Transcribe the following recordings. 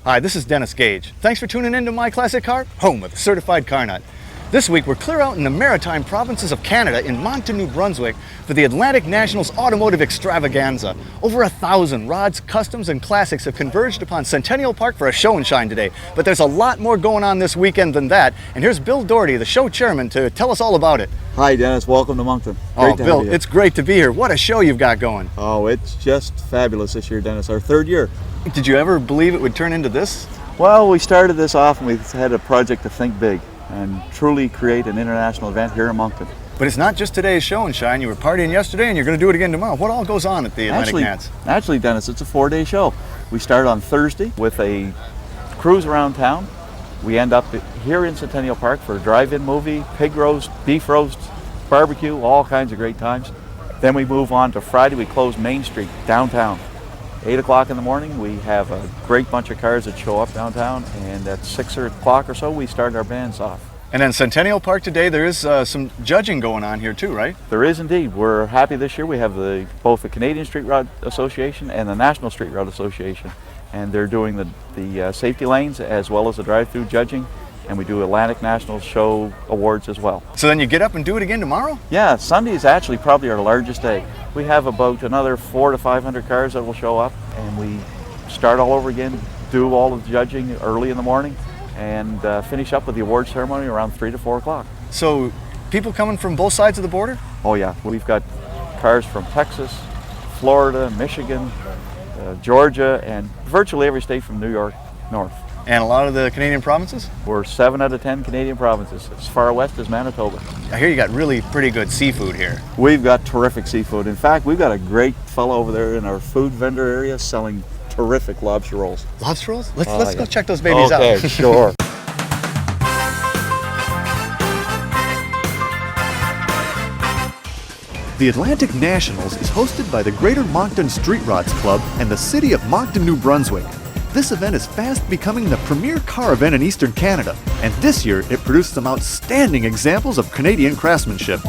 Hi, this is Dennis Gage. Thanks for tuning in to My Classic Car, home of the certified car nut. This week, we're clear out in the maritime provinces of Canada in Moncton, New Brunswick for the Atlantic National's Automotive Extravaganza. Over 1,000 rods, customs, and classics have converged upon Centennial Park for a show and shine today. But there's a lot more going on this weekend than that. And here's Bill Doherty, the show chairman, to tell us all about it. Hi, Dennis. Welcome to Moncton. Great to Bill, have you. it's great to be here. What a show you've got going. Oh, it's just fabulous this year, Dennis. Our third year. Did you ever believe it would turn into this? Well, we started this off and we had a project to think big and truly create an international event here in Moncton. But it's not just today's show and shine. You were partying yesterday and you're going to do it again tomorrow. What all goes on at the Atlantic Nats? Actually, Dennis, it's a 4-day show. We start on Thursday with a cruise around town. We end up here in Centennial Park for a drive-in movie, pig roast, beef roast, barbecue, all kinds of great times. Then we move on to Friday. We close Main Street, downtown. 8 o'clock in the morning, we have a great bunch of cars that show up downtown, and at 6 o'clock or so, we start our bands off. And then Centennial Park today, there is some judging going on here too, right? There is indeed. We're happy this year. We have both the Canadian Street Rod Association and the National Street Rod Association, and they're doing the safety lanes as well as the drive-through judging, and we do Atlantic National Show Awards as well. So then you get up and do it again tomorrow? Yeah, Sunday is actually probably our largest day. We have about another 400 to 500 cars that will show up, and we start all over again, do all of the judging early in the morning, and finish up with the award ceremony around 3 to 4 o'clock. So people coming from both sides of the border? Oh yeah, we've got cars from Texas, Florida, Michigan, Georgia, and virtually every state from New York north. And a lot of the Canadian provinces? We're 7 out of 10 Canadian provinces, as far west as Manitoba. I hear you got really pretty good seafood here. We've got terrific seafood. In fact, we've got a great fellow over there in our food vendor area selling terrific lobster rolls. Lobster rolls? Let's go check those babies out. Okay, sure. The Atlantic Nationals is hosted by the Greater Moncton Street Rods Club and the City of Moncton, New Brunswick. This event is fast becoming the premier car event in Eastern Canada, and this year it produced some outstanding examples of Canadian craftsmanship.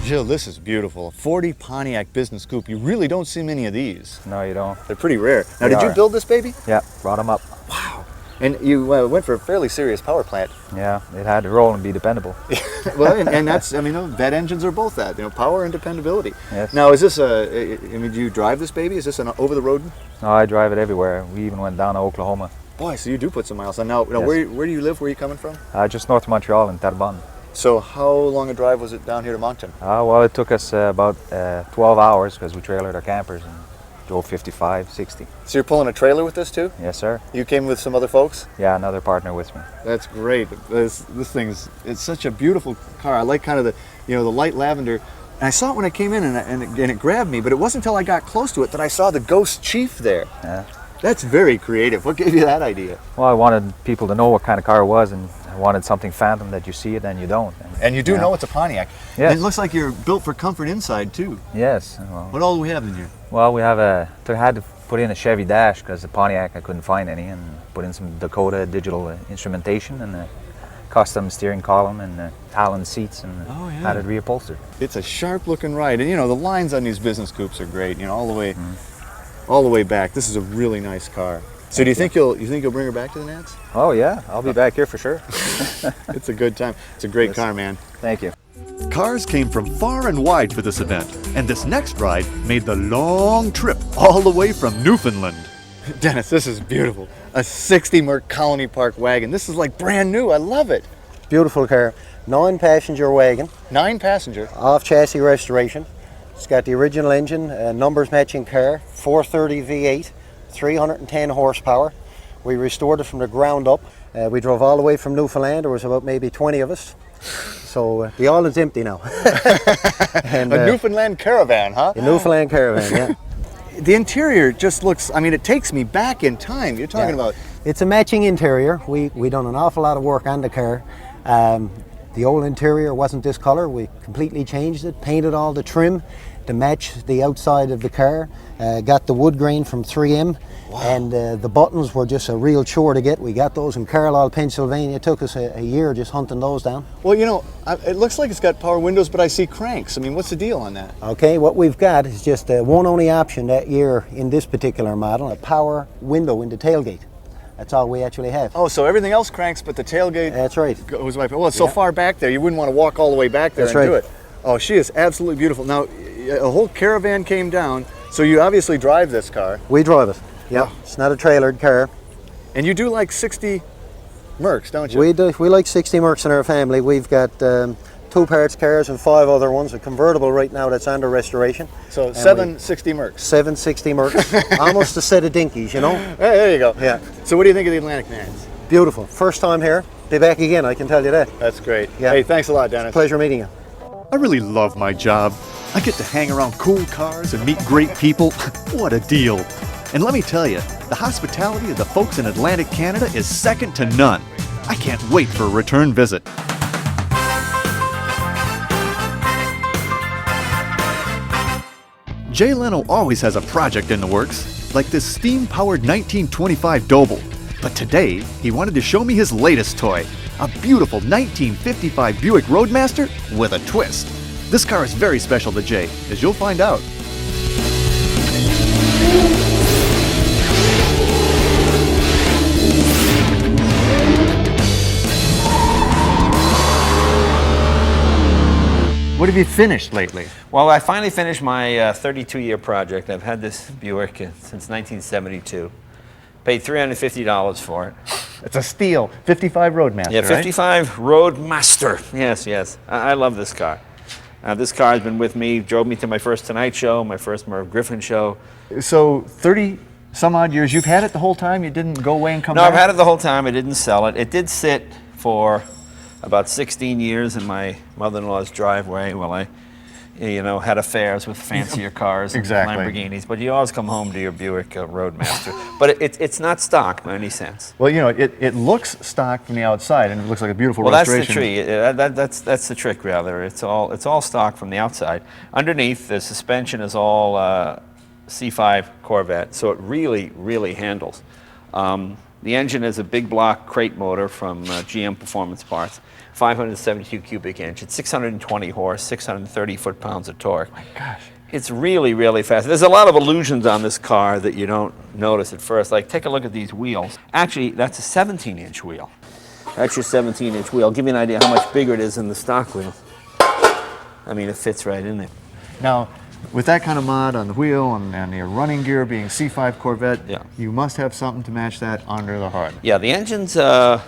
Jill, this is beautiful. A 40 Pontiac Business Coupe. You really don't see many of these. No, you don't. They're pretty rare. Now, They did you are. build this baby? Yeah, brought them up. Wow. And you went for a fairly serious power plant. Yeah, it had to roll and be dependable. Well, and that's, I mean, vet engines are both that, power and dependability. Yes. Now, is this do you drive this baby? Is this an over-the-road? No, I drive it everywhere. We even went down to Oklahoma. Boy, so you do put some miles on. Now Yes. where do you live? Where are you coming from? Just north of Montreal in Terrebonne. So how long a drive was it down here to Moncton? Well, it took us about 12 hours because we trailered our campers and drove 55, 60. So you're pulling a trailer with this too? Yes, sir. You came with some other folks? Yeah, another partner with me. That's great. This thing's, it's such a beautiful car. I like kind of the light lavender. And I saw it when I came in and it grabbed me, but it wasn't until I got close to it that I saw the Ghost Chief there. Yeah. That's very creative. What gave you that idea? Well, I wanted people to know what kind of car it was, and I wanted something phantom that you see it and you don't. And you do know it's a Pontiac. Yes. And it looks like you're built for comfort inside too. Yes. Well, What all do we have in here? we have I had to put in a Chevy dash because the Pontiac I couldn't find any, and put in some Dakota digital instrumentation and a custom steering column and Allen seats, and had it reupholstered. It's a sharp looking ride. And the lines on these business coupes are great, all the way back. This is a really nice car. So do you think you'll bring her back to the Nats? Oh yeah, I'll be back here for sure. It's a good time. It's a great car, man. Thank you. Cars came from far and wide for this event, and this next ride made the long trip all the way from Newfoundland. Dennis, this is beautiful. A 60 Merc Colony Park wagon. This is like brand new. I love it. Beautiful car, 9-passenger wagon, 9-passenger. off-chassis restoration. It's got the original engine, numbers matching car, 430 V8, 310 horsepower. We restored it from the ground up. We drove all the way from Newfoundland. There was about maybe 20 of us. So the island's empty now. And, A Newfoundland caravan, huh? a Newfoundland caravan, yeah. The interior just looks, it takes me back in time. You're talking about... It's a matching interior. We done an awful lot of work on the car. The old interior wasn't this color. We completely changed it, painted all the trim to match the outside of the car, got the wood grain from 3M, and the buttons were just a real chore to get. We got those in Carlisle, Pennsylvania. It took us a year just hunting those down. Well, you know, it looks like it's got power windows, but I see cranks. I mean, what's the deal on that? Okay, what we've got is just one only option that year in this particular model, a power window in the tailgate. That's all we actually have. Oh, so everything else cranks, but the tailgate That's right. goes right. Well, it's so far back there, you wouldn't want to walk all the way back there That's and do right. it. Oh, she is absolutely beautiful. Now, a whole caravan came down, so you obviously drive this car. We drive it. Yeah, Oh. it's not a trailered car. And you do like 60 Mercs, don't you? We do. We like 60 Mercs in our family. We've got 2 parts cars and 5 other ones. A convertible right now that's under restoration. So And 760 Mercs. 760 Mercs. Almost a set of dinkies, you know? Hey, there you go. Yeah. So what do you think of the Atlantic Nans? Beautiful. First time here. Be back again, I can tell you that. That's great. Yeah. Hey, thanks a lot, Dennis. Pleasure meeting you. I really love my job. I get to hang around cool cars and meet great people. What a deal. And let me tell you, the hospitality of the folks in Atlantic Canada is second to none. I can't wait for a return visit. Jay Leno always has a project in the works, like this steam-powered 1925 Doble. But today, he wanted to show me his latest toy, a beautiful 1955 Buick Roadmaster with a twist. This car is very special to Jay, as you'll find out. What have you finished lately? Well, I finally finished my 32-year project. I've had this Buick since 1972. Paid $350 for it. It's a steal. 55 Roadmaster, Yeah, 55 Roadmaster. Yes, yes. I love this car. This car has been with me, drove me to my first Tonight Show, my first Merv Griffin show. Right? So 30 some odd years, you've had it the whole time? You didn't go away and come No, back? I've had it the whole time. I didn't sell it. It did sit for about 16 years in my mother-in-law's driveway while I, had affairs with fancier cars and Exactly. Lamborghinis. But you always come home to your Buick Roadmaster. But it's not stock by any sense. Well, it looks stock from the outside, and it looks like a beautiful Well, that's the restoration. tree. That's the trick, rather. It's all stock from the outside. Underneath, the suspension is all C5 Corvette, so it really, really handles. The engine is a big block crate motor from GM Performance Parts, 572 cubic inch. It's 620 horse, 630 foot-pounds of torque. My gosh. It's really, really fast. There's a lot of illusions on this car that you don't notice at first. Like, take a look at these wheels. Actually, that's a 17-inch wheel. That's your 17-inch wheel. I'll give you an idea how much bigger it is than the stock wheel. I mean, it fits right in there. Now, with that kind of mod on the wheel and your running gear being C5 Corvette, Yeah. you must have something to match that under the hood. Yeah, the engine's a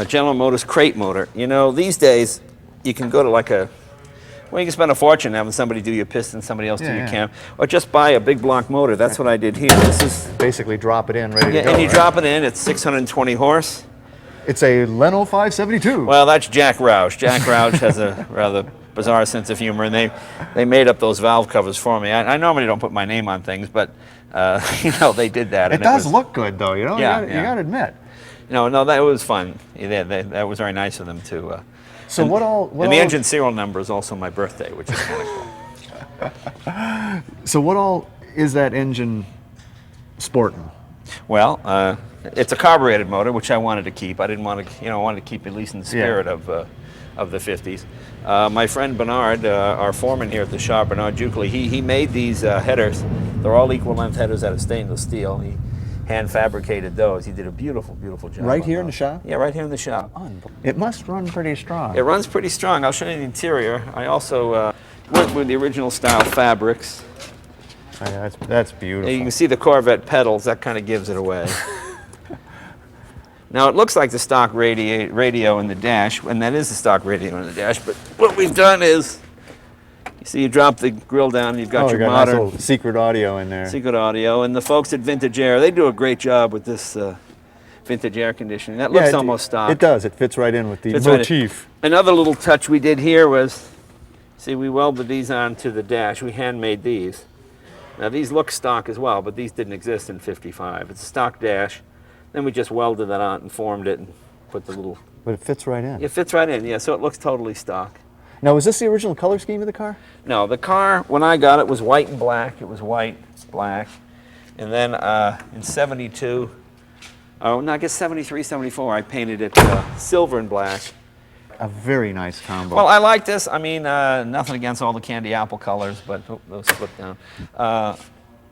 General Motors crate motor. These days, you can go to you can spend a fortune having somebody do your piston, somebody else do your cam, or just buy a big block motor. That's what I did here. This is, Basically drop it in, ready to go. and you right? drop it in, it's 620 horse. It's a Leno 572. Well, that's Jack Roush. Jack Roush has a rather bizarre sense of humor, and they made up those valve covers for me. I normally don't put my name on things, but they did that. it and does was, look good, though. Yeah, You yeah. got to admit. No, that was fun. That was very nice of them to. So and, what all? and the engine serial number is also my birthday, which is kind of cool. So what all is that engine sporting? Well, it's a carbureted motor, which I wanted to keep. I didn't want to, I wanted to keep at least in the spirit of the 50s. My friend Bernard, our foreman here at the shop, Bernard Juckley, he made these headers. They're all equal length headers out of stainless steel. He hand fabricated those. He did a beautiful, beautiful job. Right on here in the those. shop? Yeah, right here in the shop. It must run pretty strong. It runs pretty strong. I'll show you the interior. I also worked with the original style fabrics. Yeah, that's beautiful. You can see the Corvette pedals. That kind of gives it away. Now, it looks like the stock radio in the dash, and that is the stock radio in the dash, but what we've done is, you see, you drop the grill down, and you've got your got modern nice little secret audio in there. secret audio, and the folks at Vintage Air, they do a great job with this vintage air conditioning. That looks almost stock. It does. It fits right in with the Fits right in. motif. Another little touch we did here was, see, we welded these onto the dash. We handmade these. Now, these look stock as well, but these didn't exist in '55. It's a stock dash. Then we just welded that on and formed it and put the little But it fits right in. It fits right in, yeah, so it looks totally stock. Now, was this the original color scheme of the car? No, the car, when I got it, was white and black. It was white, black. And then in 72, oh, no, I guess 73, 74, I painted it silver and black. A very nice combo. Well, I like this. I mean, nothing against all the candy apple colors, but those slip down. I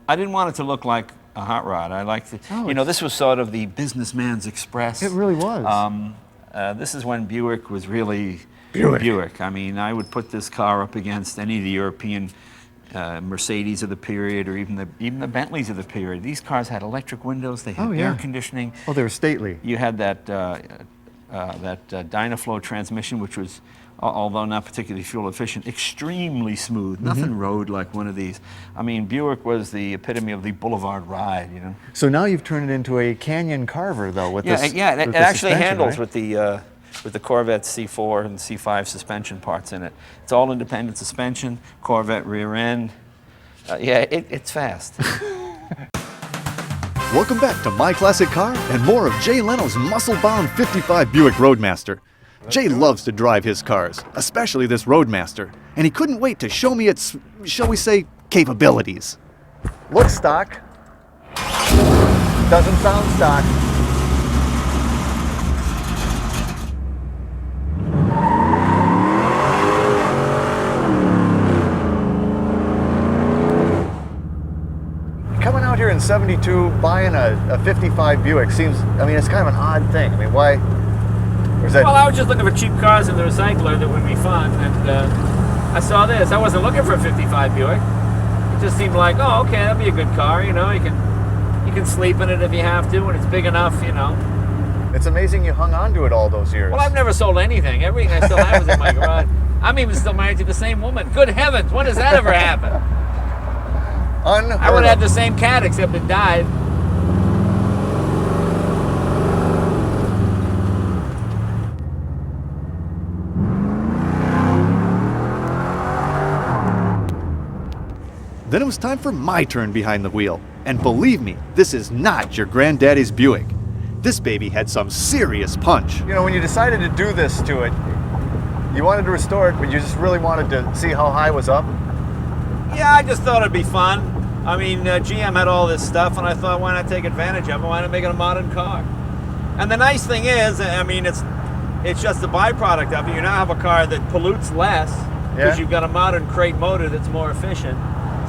didn't want it to look like a hot rod. I liked it. Oh, you know, this was sort of the businessman's express. It really was. This is when Buick was really Buick. I mean, I would put this car up against any of the European Mercedes of the period, or even the Bentleys of the period. These cars had electric windows. They had air conditioning. Oh, they were stately. You had that Dynaflow transmission, which was, although not particularly fuel efficient, extremely smooth. Nothing rode like one of these. I mean, Buick was the epitome of the boulevard ride, you know. So now you've turned it into a canyon carver, though, with this. Yeah, with it the actually suspension, handles right? with the Corvette C4 and C5 suspension parts in it. It's all independent suspension, Corvette rear end. Yeah, it's fast. Welcome back to My Classic Car and more of Jay Leno's muscle-bound 55 Buick Roadmaster. Jay loves to drive his cars, especially this Roadmaster, and he couldn't wait to show me its, shall we say, capabilities. Looks stock. Doesn't sound stock. Coming out here in 72, buying a 55 Buick seems, I mean, it's kind of an odd thing. I mean, why? Or is that... Well, I was just looking for cheap cars in the recycler that would be fun, and I saw this. I wasn't looking for a 55 Buick. It just seemed like, oh, okay, that'd be a good car, you know. You can sleep in it if you have to, and it's big enough, you know. It's amazing you hung on to it all those years. Well, I've never sold anything. Everything I still have is in my garage. I'm even still married to the same woman. Good heavens, when does that ever happen? Unheard I would have of. the same cat, except it died. Then it was time for my turn behind the wheel. And believe me, this is not your granddaddy's Buick. This baby had some serious punch. You know, when you decided to do this to it, you wanted to restore it, but you just really wanted to see how high it was up? Yeah, I just thought it'd be fun. I mean, GM had all this stuff, and I thought, why not take advantage of it? Why not make it a modern car? And the nice thing is, I mean, it's just a byproduct of it. You now have a car that pollutes less because you've got a modern crate motor that's more efficient.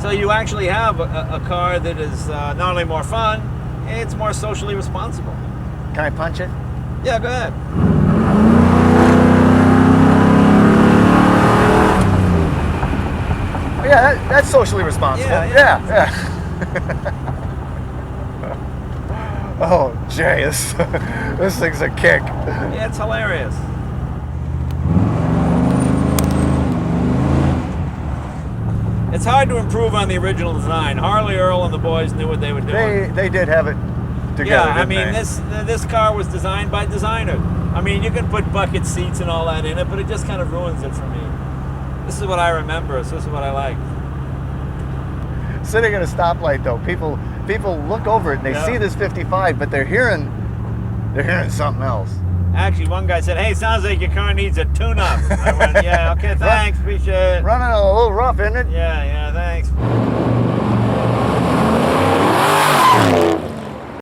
So you actually have a car that is not only more fun, it's more socially responsible. Can I punch it? Yeah, go ahead. Oh, yeah, that's socially responsible. Yeah. Oh, Jay, this thing's a kick. Yeah, it's hilarious. It's hard to improve on the original design. Harley Earl and the boys knew what they were doing. They did have it together. Yeah, I didn't mean, they? this car was designed by designer. I mean, you can put bucket seats and all that in it, but it just kind of ruins it for me. This is what I remember, so this is what I like. Sitting at a stoplight, though, people look over it and they see this 55, but they're hearing something else. Actually, one guy said, "Hey, sounds like your car needs a tune-up." I went, "Yeah, okay, thanks, appreciate it." Running a little rough, isn't it? Yeah, thanks.